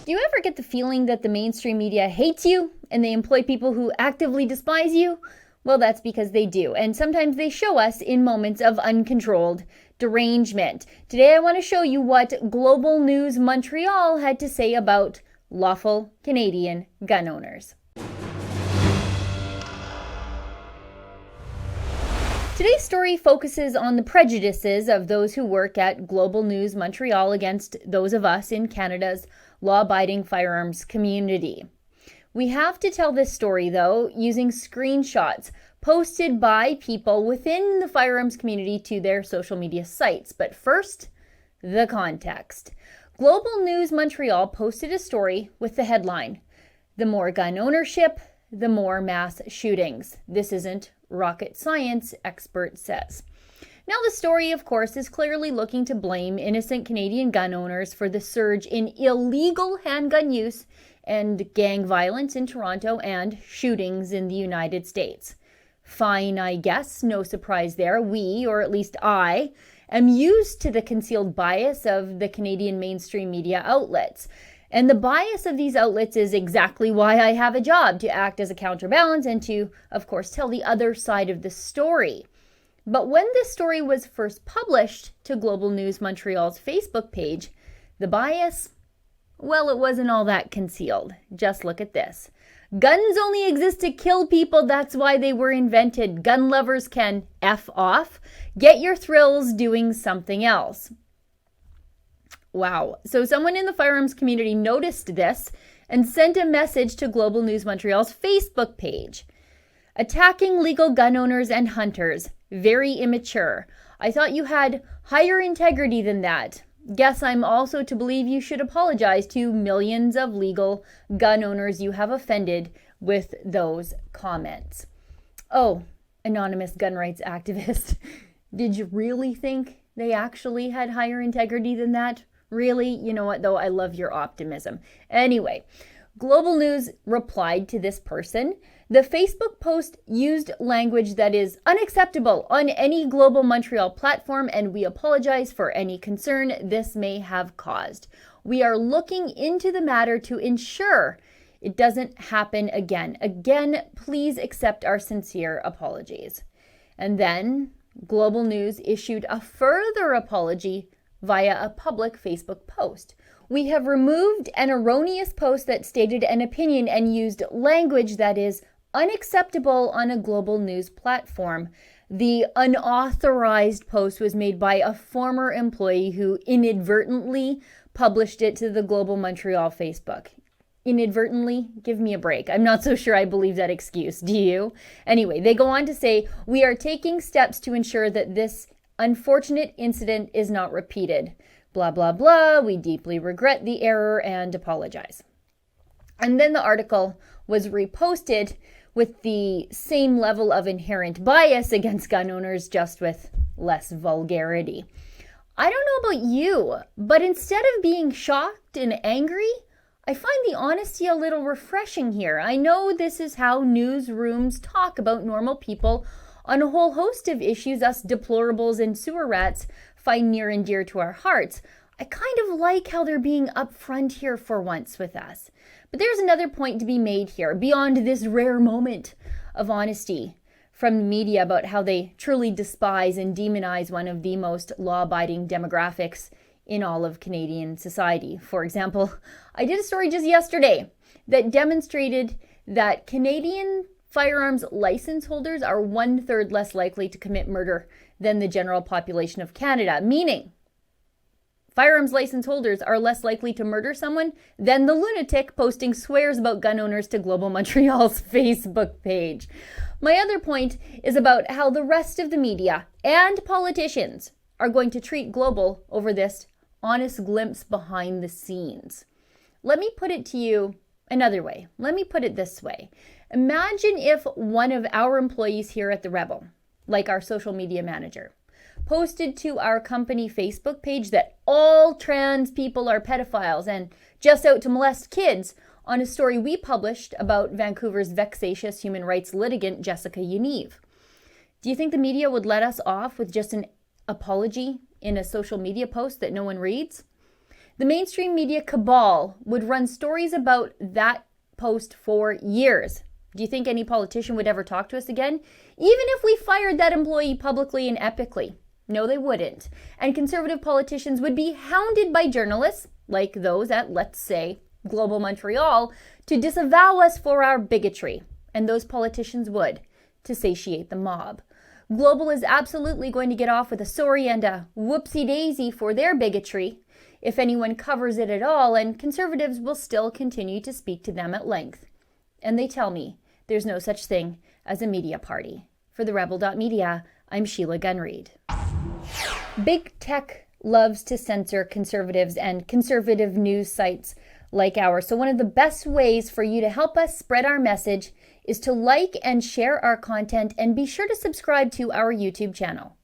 Do you ever get the feeling that the mainstream media hates you and they employ people who actively despise you? Well, that's because they do. And sometimes they show us in moments of uncontrolled derangement. Today, I want to show you what Global News Montreal had to say about lawful Canadian gun owners. Today's story focuses on the prejudices of those who work at Global News Montreal against those of us in Canada's law-abiding firearms community. We have to tell this story, though, using screenshots posted by people within the firearms community to their social media sites. But first, the context. Global News Montreal posted a story with the headline, "The more gun ownership, the more mass shootings. This isn't rocket science," expert says. Now, the story, of course, is clearly looking to blame innocent Canadian gun owners for the surge in illegal handgun use and gang violence in Toronto and shootings in the United States. Fine, I guess, no surprise there. We, or at least I, am used to the concealed bias of the Canadian mainstream media outlets. And the bias of these outlets is exactly why I have a job, to act as a counterbalance and to, of course, tell the other side of the story. But when this story was first published to Global News Montreal's Facebook page, the bias, well, it wasn't all that concealed. Just look at this. "Guns only exist to kill people. That's why they were invented. Gun lovers can F off. Get your thrills doing something else." Wow. So someone in the firearms community noticed this and sent a message to Global News Montreal's Facebook page. "Attacking legal gun owners and hunters. Very immature. I thought you had higher integrity than that. Guess I'm also to believe you should apologize to millions of legal gun owners you have offended with those comments." Oh, anonymous gun rights activist. Did you really think they actually had higher integrity than that? Really? You know what, though? I love your optimism. Anyway, Global News replied to this person. "The Facebook post used language that is unacceptable on any Global Montreal platform, and we apologize for any concern this may have caused. We are looking into the matter to ensure it doesn't happen again. Again, please accept our sincere apologies." And then Global News issued a further apology via a public Facebook post. "We have removed an erroneous post that stated an opinion and used language that is unacceptable on a Global News platform. The unauthorized post was made by a former employee who inadvertently published it to the Global Montreal Facebook." Inadvertently? Give me a break. I'm not so sure I believe that excuse. Do you? Anyway, they go on to say, "We are taking steps to ensure that this unfortunate incident is not repeated. Blah, blah, blah. We deeply regret the error and apologize." And then the article was reposted with the same level of inherent bias against gun owners, just with less vulgarity. I don't know about you, but instead of being shocked and angry, I find the honesty a little refreshing here. I know this is how newsrooms talk about normal people on a whole host of issues us deplorables and sewer rats find near and dear to our hearts. I kind of like how they're being upfront here for once with us. But there's another point to be made here, beyond this rare moment of honesty from the media about how they truly despise and demonize one of the most law-abiding demographics in all of Canadian society. For example, I did a story just yesterday that demonstrated that Canadian firearms license holders are 1/3 less likely to commit murder than the general population of Canada, meaning firearms license holders are less likely to murder someone than the lunatic posting swears about gun owners to Global Montreal's Facebook page. My other point is about how the rest of the media and politicians are going to treat Global over this honest glimpse behind the scenes. Let me put it to you another way. Let me put it this way. Imagine if one of our employees here at the Rebel, like our social media manager, posted to our company Facebook page that all trans people are pedophiles and just out to molest kids on a story we published about Vancouver's vexatious human rights litigant Jessica Yaniv. Do you think the media would let us off with just an apology in a social media post that no one reads? The mainstream media cabal would run stories about that post for years. Do you think any politician would ever talk to us again? Even if we fired that employee publicly and epically? No, they wouldn't. And conservative politicians would be hounded by journalists, like those at, let's say, Global Montreal, to disavow us for our bigotry. And those politicians would, to satiate the mob. Global is absolutely going to get off with a sorry and a whoopsie-daisy for their bigotry, if anyone covers it at all, and conservatives will still continue to speak to them at length. And they tell me there's no such thing as a media party. For the Rebel.media, I'm Sheila Gunn Reid. Big tech loves to censor conservatives and conservative news sites like ours. So one of the best ways for you to help us spread our message is to like and share our content, and be sure to subscribe to our YouTube channel.